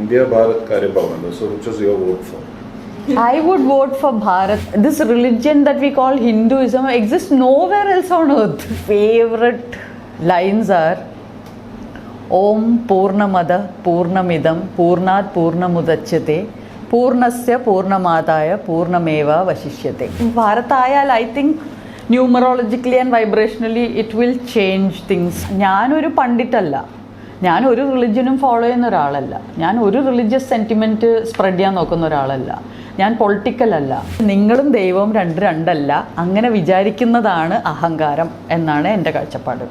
India Bharat കാര്യം പറഞ്ഞല്ലോ. So which was your vote for? I would vote for Bharat. This religion that we call Hinduism exists nowhere else on earth. Favorite lines are Om Purnamada Purnamidam Purnat Purnamudachyate Purnasya Purnamadaya Purnameva Vashishyate. Bharatayal, I think numerologically and vibrationally it will change things. ഞാനൊരു പണ്ഡിറ്റല്ല, ഞാനൊരു റിലിജ്യനും follow ചെയ്യുന്ന ഒരാളല്ല, ഞാൻ ഒരു religious sentiment spread ചെയ്യാൻ നോക്കുന്ന ഒരാളല്ല, ഞാൻ പൊളിറ്റിക്കൽ അല്ല. നിങ്ങളും ദൈവവും രണ്ടല്ല, അങ്ങനെ വിചാരിക്കുന്നതാണ് അഹങ്കാരം എന്നാണ് എൻ്റെ കാഴ്ചപ്പാട്.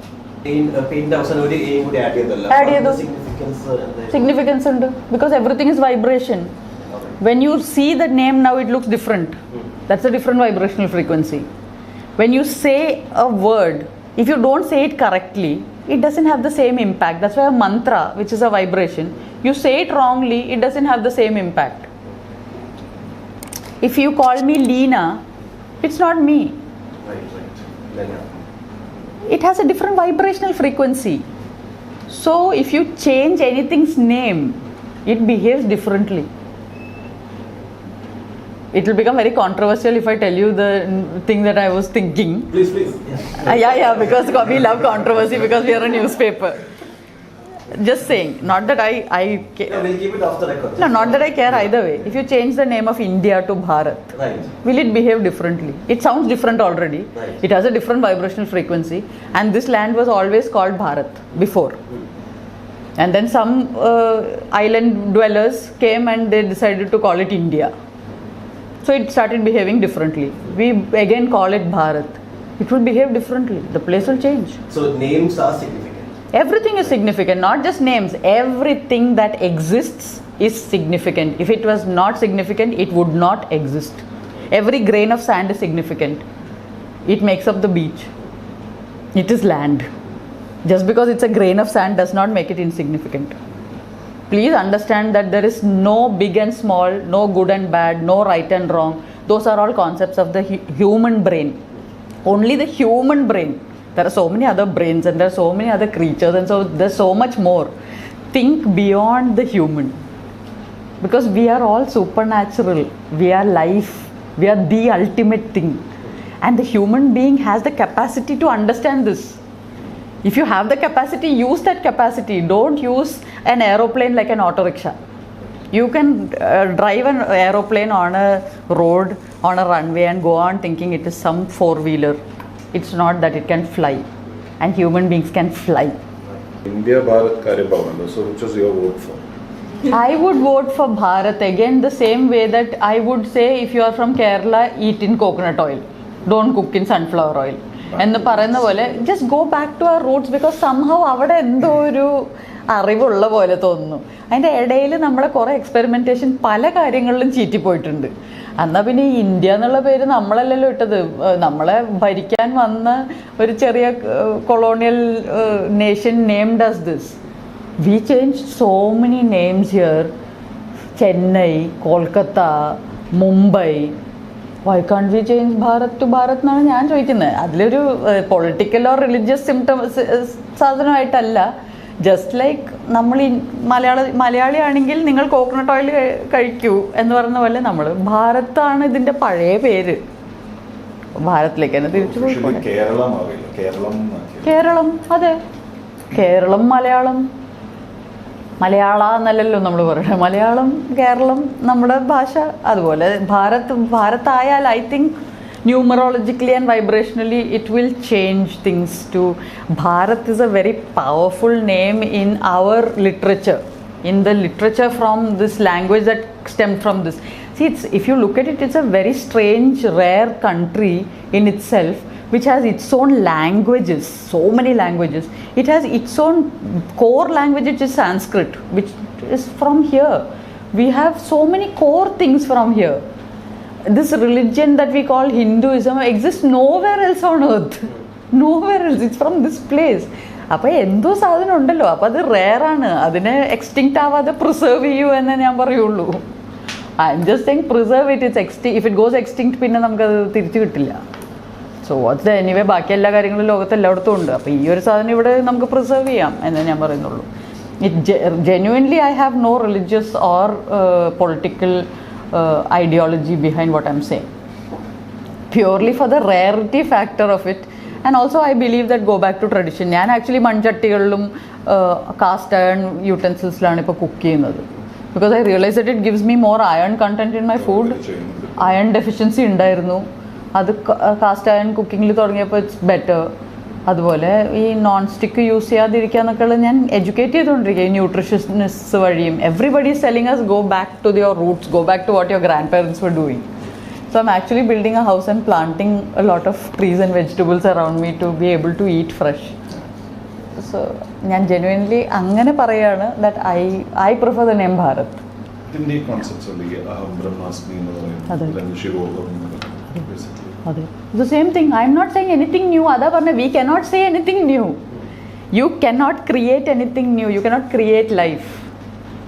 സിഗ്നിഫിക്കൻസ് ഉണ്ട്, because everything is vibration. When you see that name now it looks different. That's a different vibrational frequency. When you say a word, if you don't say it correctly, it doesn't have the same impact. That's why a mantra, which is a vibration, you say it wrongly, it doesn't have the same impact. If you call me Lena, it's not me. Right. Lena. It has a different vibrational frequency. So if you change anything's name, it behaves differently. It will become very controversial if I tell you the thing that I was thinking. Please. Yeah, because we love controversy because we are a newspaper. Just saying, not that I care. No, we'll keep it off the record. No, not that I care either way. If you change the name of India to Bharat, Right. will it behave differently? It sounds different already. Right. It has a different vibrational frequency, and this land was always called Bharat before. And then some island dwellers came and they decided to call it India. So it started behaving differently. We again call it Bharat. It will behave differently. The place will change. So names are significant. Everything is significant, not just names. Everything that exists is significant. If it was not significant, it would not exist. Every grain of sand is significant. It makes up the beach. It is land. Just because it's a grain of sand does not make it insignificant. Please understand that there is no big and small, no good and bad, no right and wrong. Those are all concepts of the human brain. Only the human brain. There are so many other brains and there are so many other creatures, and so there's so much more. Think beyond the human. Because we are all supernatural. We are life. We are the ultimate thing. And the human being has the capacity to understand this. If you have the capacity, use that capacity. Don't use an aeroplane like an auto rickshaw. You can drive an aeroplane on a road, on a runway, and go on thinking it is some four-wheeler. It's not that it can fly. And human beings can fly. India Bharat കാര്യം പറഞ്ഞല്ലോ. So which was your vote for? I would vote for Bharat again the same way that I would say if you are from Kerala, eat in coconut oil. Don't cook in sunflower oil. എന്ന് പറയുന്ന പോലെ just go back to our roots, because somehow അവിടെ എന്തോ ഒരു അറിവുള്ള പോലെ തോന്നുന്നു. അതിൻ്റെ ഇടയിൽ നമ്മളെ കുറേ എക്സ്പെരിമെൻറ്റേഷൻ പല കാര്യങ്ങളിലും ചീറ്റിപ്പോയിട്ടുണ്ട്. എന്നാൽ പിന്നെ ഈ ഇന്ത്യ എന്നുള്ള പേര് നമ്മളല്ലല്ലോ ഇട്ടത്. നമ്മളെ ഭരിക്കാൻ വന്ന ഒരു ചെറിയ colonial nation named as this. We change so many names here. Chennai, Kolkata, Mumbai. Why can't we change Bharat to Bharat എന്നാണ് ഞാൻ ചോദിക്കുന്നത്. അതിലൊരു പൊളിറ്റിക്കൽ ഓർ റിലീജിയസ് സാധനമായിട്ടല്ല. ജസ്റ്റ് ലൈക്ക് നമ്മൾ മലയാളി ആണെങ്കിൽ നിങ്ങൾ കോക്കനട്ട് ഓയിൽ കഴിക്കൂ എന്ന് പറയുന്ന പോലെ നമ്മൾ ഭാരതാണ് ഇതിൻ്റെ പഴയ പേര്. ഭാരത്തിലേക്ക് തന്നെ തിരിച്ചു പോയി. കേരളം, അതെ, കേരളം, മലയാള എന്നല്ലല്ലോ നമ്മൾ പറയുന്നത്. മലയാളം, കേരളം നമ്മുടെ ഭാഷ. അതുപോലെ ഭാരതായാൽ I think numerologically and vibrationally it will change things to. Bharat is a very powerful name in our literature, in the literature from this language that stemmed from this. See, if you look at it, it's a very strange, rare country in itself, which has its own languages, so many languages. It has its own core language, which is Sanskrit, which is from here. We have so many core things from here. This religion that we call Hinduism exists nowhere else on earth. Nowhere else. It's from this place. അപ്പോൾ എന്തോ സാധനം ഉണ്ടല്ലോ. അപ്പോൾ അത് റെയറാണ്. അതിനെ extinct ആവാതെ preserve ചെയ്യൂ എന്നേ ഞാൻ പറയുള്ളൂ. I am just saying preserve it. If it goes extinct പിന്നെ നമുക്കത് തിരിച്ചു കിട്ടില്ല. സോ വാട്ട്സ് ദ എനിവേ ബാക്കി എല്ലാ കാര്യങ്ങളും ലോകത്ത് എല്ലായിടത്തും ഉണ്ട്. അപ്പോൾ ഈ ഒരു സാധനം ഇവിടെ നമുക്ക് പ്രിസർവ് ചെയ്യാം എന്നേ ഞാൻ പറയുന്നുള്ളൂ. Genuinely, I have no religious or political ideology behind what I'm saying. Purely for the rarity factor of it. And also I believe that go back to tradition. ഞാൻ ആക്ച്വലി മൺചട്ടികളിലും കാസ്റ്റ് അയൺ യൂട്ടൻസിൽസിലാണ് ഇപ്പോൾ cook ചെയ്യുന്നത്. Because I realise that it gives me more iron content in my food. Iron deficiency ഉണ്ടായിരുന്നു, അത് cast iron കുക്കിങ്ങിൽ തുടങ്ങിയപ്പോൾ it's better. അതുപോലെ ഈ non stick use ചെയ്യാതിരിക്കുക എന്നൊക്കെയുള്ള ഞാൻ എഡ്യൂക്കേറ്റ് ചെയ്തുകൊണ്ടിരിക്കുക ഈ ന്യൂട്രീഷനിസ്റ്റ് വഴിയും. Everybody is telling us go back to your roots, go back to what your grandparents were doing. So I'm actually building a house and planting a lot of trees and vegetables around me to be able to eat fresh. So ഞാൻ genuinely അങ്ങനെ പറയാണ് that I prefer the name Bharat. ഇതിന്റെ concepts ഉണ്ട്, ഈ അഹം ബ്രഹ്മാസ്മി എന്ന് പറയുന്നത് ശിവോഹം ബേസിക്കലി. അതെ, the same thing. I am not saying anything new. അതാ പറഞ്ഞ we cannot say anything new. You cannot create anything new. You cannot create life.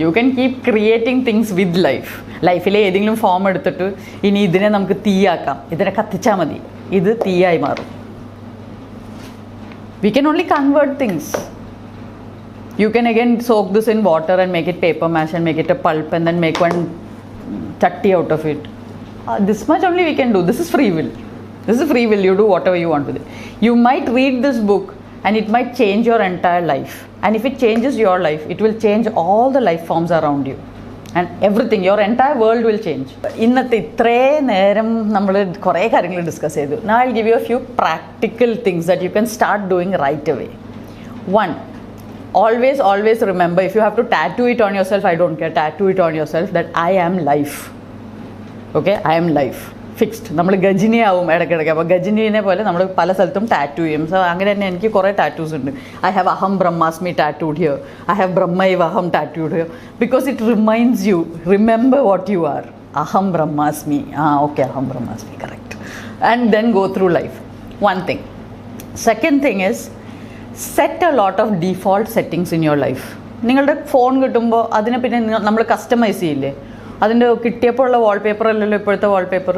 You can keep creating things with life. ലൈഫിലെ ഏതെങ്കിലും form എടുത്തിട്ട് ഇനി ഇതിനെ നമുക്ക് തീയാക്കാം, ഇതിനെ കത്തിച്ചാൽ മതി, ഇത് തീയായി മാറും. We can only convert things. You can again soak this in water and make it paper mash and make it a pulp and then make one chatti out of it. This much only we can do. This is free will. This is free will. You do whatever you want with it. You might read this book and it might change your entire life. And if it changes your life, it will change all the life forms around you. And everything, your entire world will change. ഇന്നത്തെ ഇത്രയും നേരം നമ്മൾ കുറേ കാര്യങ്ങൾ discuss ചെയ്തു. Now I'll give you a few practical things that you can start doing right away. One, always remember, if you have to tattoo it on yourself, I don't care, tattoo it on yourself that I am life. Okay, I am life. Fixed. നമ്മൾ ഗജിനി ആവും ഇടയ്ക്കിടയ്ക്ക്. അപ്പോൾ ഗജിനീനെ പോലെ നമ്മൾ പല സ്ഥലത്തും tattoo ചെയ്യും. So അങ്ങനെ തന്നെ എനിക്ക് കുറേ ടാറ്റൂസ് ഉണ്ട്. ഐ ഹാവ് അഹം ബ്രഹ്മാസ്മി ടാറ്റൂഡ് ഹിയർ, ഐ ഹാവ് ബ്രഹ്മൈവ അഹം tattooed here, because it reminds you, remember what you are. അഹം ബ്രഹ്മാസ്മി, ഓക്കെ, അഹം ബ്രഹ്മാസ്മി, correct. And then go through life. One thing. Second thing is set a lot of default settings in your life. നിങ്ങളുടെ phone കിട്ടുമ്പോൾ അതിനെ പിന്നെ നമ്മൾ customise ചെയ്യില്ലേ? അതിൻ്റെ കിട്ടിയപ്പോൾ ഉള്ള വാൾപേപ്പർ അല്ലല്ലോ ഇപ്പോഴത്തെ വാൾപേപ്പർ.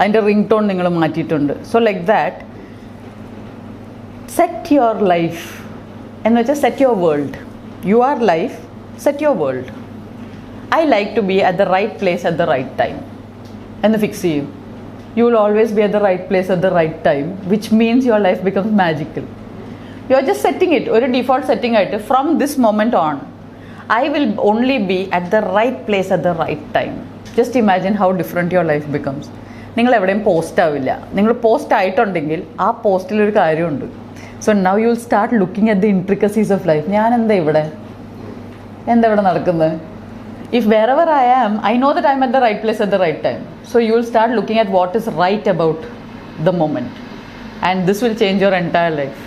അതിൻ്റെ റിംഗ് ടോൺ നിങ്ങൾ മാറ്റിയിട്ടുണ്ട്. So like that set your life എന്ന് വെച്ചാൽ set your world. You are life, set your world. I like to be at the right place at the right time എന്ന് fix ചെയ്യും. You will always be at the right place at the right time, which means your life becomes magical. You are just setting it, ഒരു default setting ആയിട്ട്. From this moment on I will only be at the right place at the right time. Just imagine how different your life becomes. നിങ്ങൾ എവിടെയും post ആവില്ല. നിങ്ങൾ post ആയിട്ടുണ്ടെങ്കിൽ ആ പോസ്റ്റിലൊരു കാര്യമുണ്ട്. So now you will start looking at the intricacies of life. ഞാൻ എന്താ ഇവിടെ നടക്കുന്നത്? If wherever I am, I know that I am at the right place at the right time. So you will start looking at what is right about the moment, and this will change your entire life.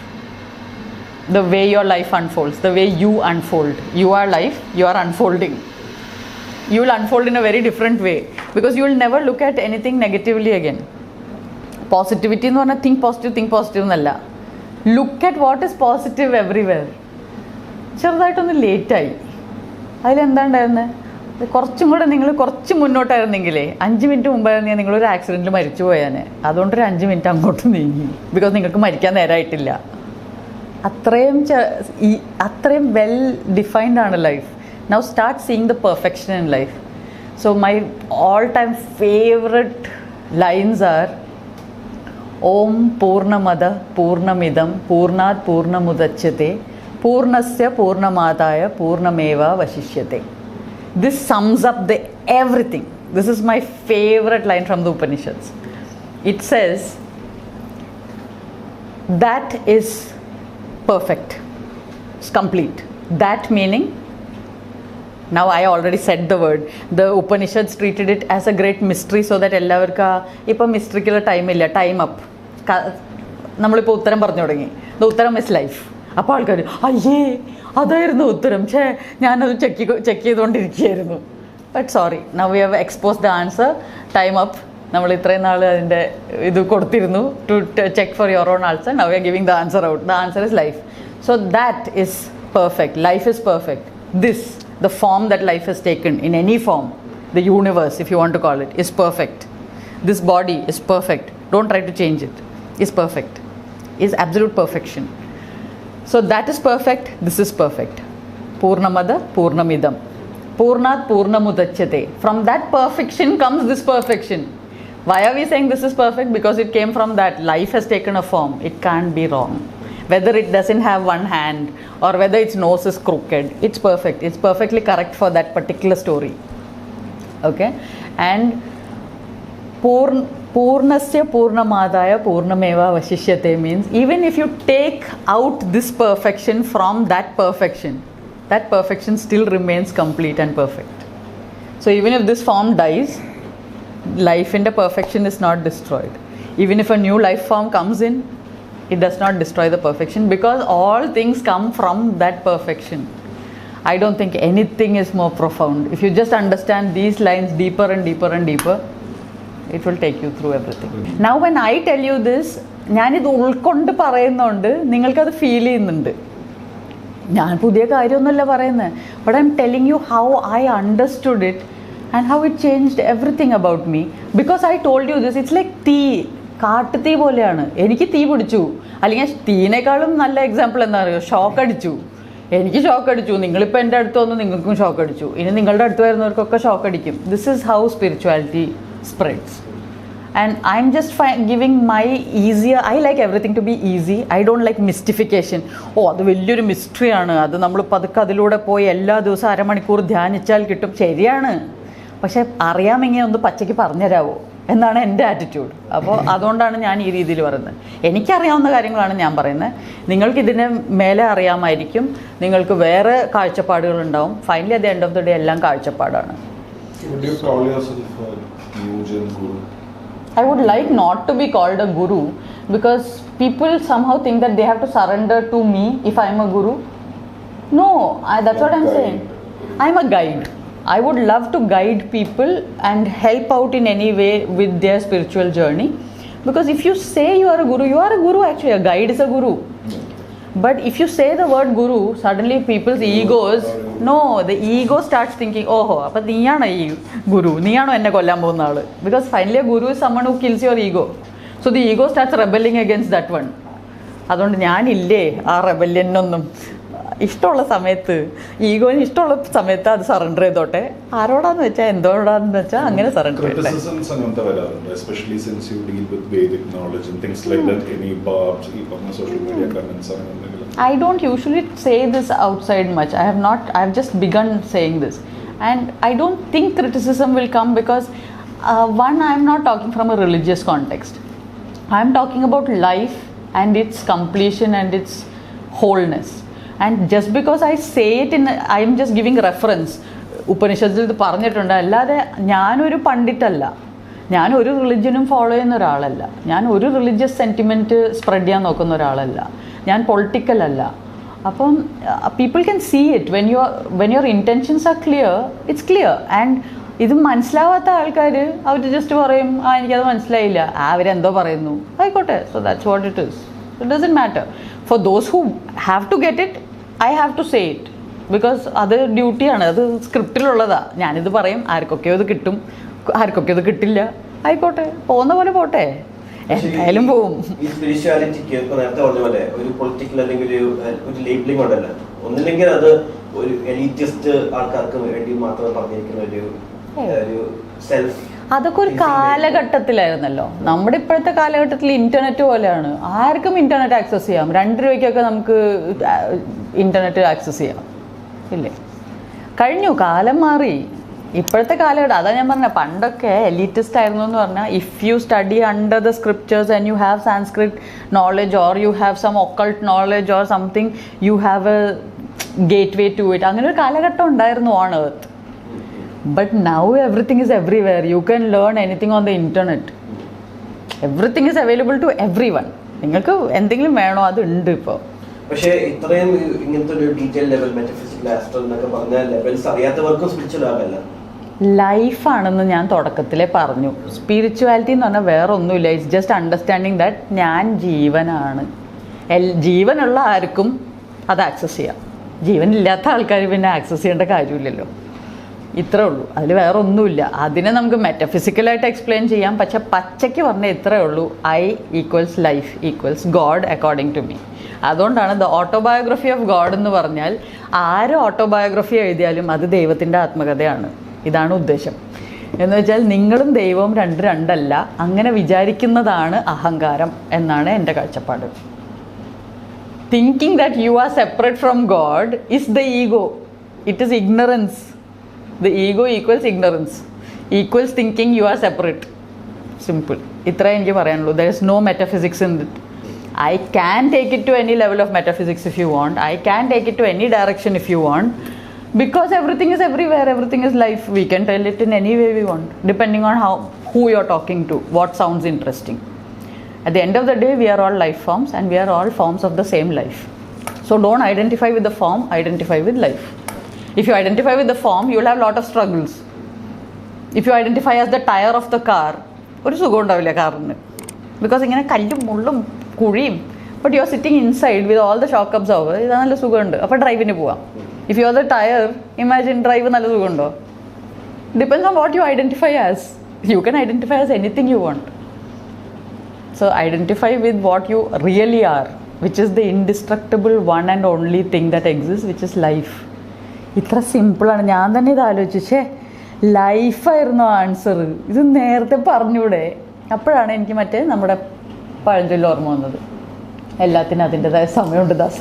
The way your life unfolds, the way you unfold. You are life, you are unfolding. You will unfold in a very different way because you will never look at anything negatively again. Positivity എന്ന് പറഞ്ഞാൽ think positive എന്നല്ല. Look at what is positive everywhere. ചെറുതായിട്ടൊന്ന് ലേറ്റായി. അതിലെന്താണ്ടായിരുന്നത്? കുറച്ചും കൂടെ നിങ്ങൾ കുറച്ച് മുന്നോട്ടായിരുന്നെങ്കിലേ, 5 minute മുമ്പായിരുന്നെങ്കിൽ നിങ്ങളൊരു ആക്സിഡൻറ്റിൽ മരിച്ചു പോയാനെ. അതുകൊണ്ടൊരു 5 മിനിറ്റ് അങ്ങോട്ട് നീങ്ങി. ബിക്കോസ് നിങ്ങൾക്ക് മരിക്കാൻ നേരമായിട്ടില്ല. അത്രയും വെൽ ഡിഫൈൻഡ് ആണ് life. Now start seeing the perfection in life. So my all time favourite lines are ഓം പൂർണ്ണമദ പൂർണ്ണമിദം പൂർണ്ണാത് പൂർണ്ണമുദച്യത്തെ പൂർണ്ണസ്യ പൂർണ്ണമാദായ പൂർണ്ണമേവ വശിഷ്യത്തെ. This sums up the everything. This is my favorite line from the Upanishads. It says that is perfect, it's complete. That meaning, now I already said the word, the Upanishads treated it as a great mystery so that എല്ലാവർക്കും ഇപ്പോൾ മിസ്റ്ററിക്കുള്ള ടൈമില്ല, time up. നമ്മളിപ്പോൾ ഉത്തരം പറഞ്ഞു തുടങ്ങി. The ഉത്തരം is life. അപ്പോൾ ആൾക്കാർ അയ്യേ അതായിരുന്നു ഉത്തരം, ഞാനത് ചെക്ക് ചെയ്തുകൊണ്ടിരിക്കുകയായിരുന്നു. But sorry, now we have expose the answer. Time up. നമ്മൾ ഇത്രയും നാൾ അതിൻ്റെ ഇത് കൊടുത്തിരുന്നു to check for your own answer. Now we are giving the answer out. The answer is life. So that is perfect. Life is perfect. This, the form that life has taken, in any form, the universe if you want to call it, is perfect. This body is perfect. Don't try to change it. Is perfect. Is absolute perfection. So that is perfect. This is perfect. Purnamada Purnamidam Purnat Purnamudachyate. From that perfection comes this perfection. Why are we saying this is perfect? Because it came from that. Life has taken a form. It can't be wrong. Whether it doesn't have one hand or whether its nose is crooked, it's perfect. It's perfectly correct for that particular story. Okay? And Purnasya Purnamadaya Purnameva Vashishyate means even if you take out this perfection from that perfection still remains complete and perfect. So even if this form dies, life in the perfection is not destroyed. Even if a new life form comes in, it does not destroy the perfection because all things come from that perfection. I don't think anything is more profound. If you just understand these lines deeper and deeper and deeper, it will take you through everything. Now when I tell you this, ഞാനിത് ഉൾക്കൊണ്ട് പറയുന്നുണ്ട് നിങ്ങൾക്കത് feel ചെയ്യുന്നുണ്ട്. ഞാൻ പുതിയ കാര്യമൊന്നുമല്ല പറയുന്നത്. But I M telling you how I understood it and how it changed everything about me because I told you this. It's like തീ, കാട്ടുതീ പോലെയാണ്. എനിക്ക് തീ പിടിച്ചു, അല്ലെങ്കിൽ തീനേക്കാളും നല്ല എക്സാമ്പിൾ എന്താ പറയുക, ഷോക്ക് അടിച്ചു. എനിക്ക് ഷോക്ക് അടിച്ചു, നിങ്ങളിപ്പോൾ എൻ്റെ അടുത്ത് വന്ന് നിങ്ങൾക്കും ഷോക്ക് അടിച്ചു, ഇനി നിങ്ങളുടെ അടുത്ത് വരുന്നവർക്കൊക്കെ ഷോക്ക് അടിക്കും. This is how spirituality spreads. And I'm just giving my easier, I like everything to be easy. I don't like mystification. അത് വലിയൊരു മിസ്റ്ററിയാണ്, അത് നമ്മൾ പതുക്കെ അതിലൂടെ പോയി എല്ലാ ദിവസവും അരമണിക്കൂർ ധ്യാനിച്ചാൽ കിട്ടും. ശരിയാണ്, പക്ഷെ അറിയാമെങ്കിൽ ഒന്ന് പച്ചയ്ക്ക് പറഞ്ഞുതരാമോ എന്നാണ് എൻ്റെ ആറ്റിറ്റ്യൂഡ്. അപ്പോൾ അതുകൊണ്ടാണ് ഞാൻ ഈ രീതിയിൽ പറയുന്നത്. എനിക്കറിയാവുന്ന കാര്യങ്ങളാണ് ഞാൻ പറയുന്നത്. നിങ്ങൾക്കിതിന് മേലെ അറിയാമായിരിക്കും, നിങ്ങൾക്ക് വേറെ കാഴ്ചപ്പാടുകളുണ്ടാവും. Finally at the end of the day എല്ലാം കാഴ്ചപ്പാടാണ്. I would like not to be called a guru because people somehow think that they have to surrender to me if I am a guru. No, that's what I'm saying. I'm a guide. I would love to guide people and help out in any way with their spiritual journey. Because if you say you are a guru actually. A guide is a guru. But if you say the word guru, suddenly people's egos, the ego starts thinking, oh, appo neeyana ee guru, neeyano enne kollan povunna aalu. Because finally a guru is someone who kills your ego. So the ego starts rebelling against that one. അതുകൊണ്ട് ഞാനില്ലേ ആ റെബല്യനൊന്നും. ഇഷ്ടമുള്ള സമയത്ത്, ഈഗോന് ഇഷ്ടമുള്ള സമയത്ത് അത് surrender ചെയ്തോട്ടെ. ആരോടാന്ന് വെച്ചാൽ എന്തോടാന്ന് വെച്ചാൽ അങ്ങനെ സറണ്ടർ ചെയ്യട്ടെ. I don't usually say this outside much. I have just begun saying this. And I don't think criticism will come because one, I am not talking from a religious context. I am talking about life and its completion and its wholeness. And just because I say it I am just giving reference. ഉപനിഷത്തിൽ ഇത് പറഞ്ഞിട്ടുണ്ട്. അല്ലാതെ ഞാനൊരു പണ്ഡിറ്റല്ല, ഞാനൊരു റിലിജ്യനും follow ചെയ്യുന്ന ഒരാളല്ല, ഞാൻ ഒരു റിലീജിയസ് സെൻറ്റിമെൻറ്റ് സ്പ്രെഡ് ചെയ്യാൻ നോക്കുന്ന ഒരാളല്ല, ഞാൻ പൊളിറ്റിക്കൽ അല്ല. അപ്പം people can see it when your intentions are clear, it's clear. And ഇത് മനസ്സിലാവാത്ത ആൾക്കാർ അവർ ജസ്റ്റ് പറയും, എനിക്കത് മനസ്സിലായില്ല, അവരെന്തോ പറയുന്നു, ആയിക്കോട്ടെ. So that's what it is. It doesn't matter. For those who have to get it, I have to say it because അത് ഡ്യൂട്ടിയാണ്, അത് സ്ക്രിപ്റ്റിലുള്ളതാണ്. ഞാനിത് പറയും, ആർക്കൊക്കെയോ ഇത് കിട്ടും, ആർക്കൊക്കെ ഇത് കിട്ടില്ല, ആയിക്കോട്ടെ, പോകുന്ന പോലെ പോട്ടെ, എന്തായാലും പോവും. ഈ സ്പിരിച്വാലിറ്റിക്ക് നേരത്തെ പറഞ്ഞ പോലെ ഒരു പൊളിറ്റിക്കൽ അല്ലെങ്കിൽ ഒരു ലേബിളിംഗ് ഉണ്ടല്ലോ, ഒന്നില്ലെങ്കിൽ അത് ഒരു എലീറ്റിസ്റ്റ് ആൾക്കാർക്ക് വേണ്ടി മാത്രം പറഞ്ഞിരിക്കുന്ന ഒരു സെൽഫ്. അതൊക്കെ ഒരു കാലഘട്ടത്തിലായിരുന്നല്ലോ. നമ്മുടെ ഇപ്പോഴത്തെ കാലഘട്ടത്തിൽ ഇൻ്റർനെറ്റ് പോലെയാണ്, ആർക്കും ഇൻ്റർനെറ്റ് ആക്സസ് ചെയ്യാം. 2 രൂപയ്ക്കൊക്കെ നമുക്ക് ഇൻ്റർനെറ്റ് ആക്സസ് ചെയ്യാം, ഇല്ലേ? കഴിഞ്ഞു, കാലം മാറി. ഇപ്പോഴത്തെ കാലഘട്ടം അതാ ഞാൻ പറഞ്ഞത്. പണ്ടൊക്കെ എലീറ്റിസ്റ്റ് ആയിരുന്നു എന്ന് പറഞ്ഞാൽ if you study under the scriptures and you have Sanskrit knowledge or you have some occult knowledge or something, you have a gateway to it. അങ്ങനെ ഒരു കാലഘട്ടം ഉണ്ടായിരുന്നു on earth. But now everything is everywhere. You can learn anything on the internet. Everything is available to everyone. നിങ്ങൾക്ക് എന്തെങ്കിലും വേണോ അത് ഉണ്ട് ഇപ്പോൾ. പക്ഷേ ഇത്രയും ഇങ്ങനത്തെ ഒരു ഡീറ്റെയിൽ ലെവൽ മെറ്റഫിസിക്കൽ ആസ്ട്രൽ എന്നൊക്കെ പറഞ്ഞ ലെവൽസ് അറിയാത്തവർക്കും സ്പിരിച്വൽ ആകല്ല. ലൈഫാണെന്ന് ഞാൻ തുടക്കത്തിലേ പറഞ്ഞു. സ്പിരിച്വാലിറ്റി എന്ന് പറഞ്ഞാൽ വേറെ ഒന്നുമില്ല. ഇറ്റ്സ് ജസ്റ്റ് അണ്ടർസ്റ്റാൻഡിങ് ദാറ്റ് ഞാൻ ജീവനാണ്. ജീവനുള്ള ആർക്കും അത് ആക്സസ് ചെയ്യാം. ജീവനില്ലാത്ത ആൾക്കാർ പിന്നെ ആക്സസ് ചെയ്യേണ്ട കാര്യമില്ലല്ലോ. ഇത്രേ ഉള്ളൂ, അതിൽ വേറെ ഒന്നുമില്ല. അതിനെ നമുക്ക് മെറ്റഫിസിക്കലായിട്ട് എക്സ്പ്ലെയിൻ ചെയ്യാം, പക്ഷെ പച്ചയ്ക്ക് പറഞ്ഞാൽ ഇത്രേ ഉള്ളൂ, I equals life equals God according to me. അതുകൊണ്ടാണ് ദ ഓട്ടോബയോഗ്രഫി ഓഫ് ഗോഡ് എന്ന് പറഞ്ഞാൽ ആര് ഓട്ടോബയോഗ്രഫി എഴുതിയാലും അത് ദൈവത്തിൻ്റെ ആത്മകഥയാണ്. ഇതാണ് ഉദ്ദേശം. എന്ന് വെച്ചാൽ നിങ്ങളും ദൈവവും രണ്ടല്ല, അങ്ങനെ വിചാരിക്കുന്നതാണ് അഹങ്കാരം എന്നാണ് എൻ്റെ കാഴ്ചപ്പാട്. Thinking that you are separate from God is the ego. It is ignorance. The ego equals ignorance. Equals thinking you are separate. Simple. ഇത്രേ എനിക്ക് പറയാനുള്ളൂ. There is no metaphysics in it. I can take it to any level of metaphysics if you want. I can take it to any direction if you want. Because everything is everywhere. Everything is life. We can tell it in any way we want. Depending on who you're talking to. What sounds interesting. At the end of the day, we are all life forms and we are all forms of the same life. So don't identify with the form, identify with life. If you identify with the form, you will have a lot of struggles. If you identify as the tire of the car, ഒരു സുഖം ഉണ്ടാവില്ല കാറിന്. Because ഇങ്ങനെ കല്ലും മുള്ളും കുഴിയും. But you are sitting inside with all the shock absorber, ഇത് നല്ല സുഖമുണ്ട്. അപ്പോൾ ഡ്രൈവിന് പോവാം. If you are the tyre, imagine drive നല്ല സുഖമുണ്ടോ? Depends on what you identify as. You can identify as anything you want. So identify with what you really are, which is the indestructible one and only thing that exists, which is life. ഇത്ര സിമ്പിളാണ്. ഞാൻ തന്നെ ഇത് ആലോചിച്ചു, ലൈഫായിരുന്നു answer, ഇത് നേരത്തെ പറഞ്ഞൂടെ? അപ്പോഴാണ് എനിക്ക് മറ്റേ നമ്മുടെ പഴഞ്ചൊല്ല് ഓർമ്മ വന്നത്, എല്ലാത്തിനും അതിൻ്റെതായ സമയമുണ്ട് ദാസ.